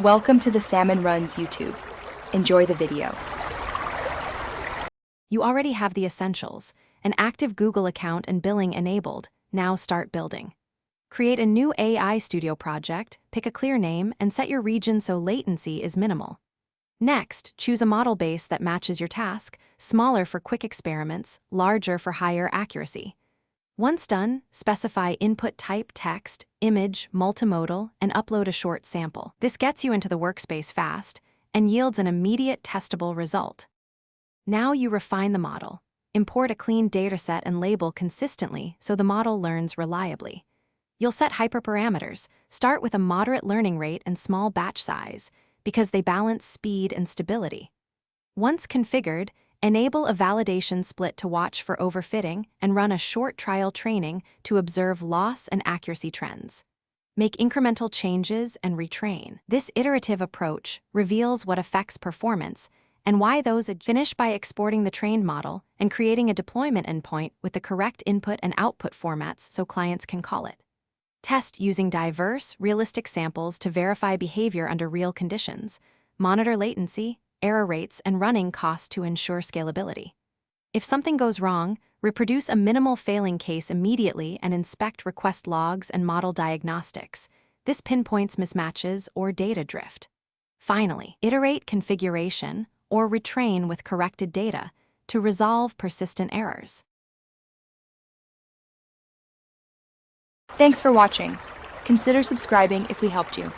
Welcome to the Salmon Runs YouTube. Enjoy the video. You already have the essentials, an active Google account and billing enabled. Now start building. Create a new AI Studio project, pick a clear name, and set your region so latency is minimal. Next, choose a model base that matches your task, smaller for quick experiments, larger for higher accuracy. Once done, specify input type text, image, multimodal, and upload a short sample. This gets you into the workspace fast and yields an immediate testable result. Now you refine the model. Import a clean dataset and label consistently so the model learns reliably. You'll set hyperparameters. Start with a moderate learning rate and small batch size, because they balance speed and stability. Once configured, enable a validation split to watch for overfitting and run a short trial training to observe loss and accuracy trends. Make incremental changes and retrain. This iterative approach reveals what affects performance and why those finish by exporting the trained model and creating a deployment endpoint with the correct input and output formats so clients can call it. Test using diverse, realistic samples to verify behavior under real conditions, monitor latency, error rates, and running costs to ensure scalability. If something goes wrong, reproduce a minimal failing case immediately and inspect request logs and model diagnostics. This pinpoints mismatches or data drift. Finally, iterate configuration or retrain with corrected data to resolve persistent errors. Thanks for watching. Consider subscribing if we helped you.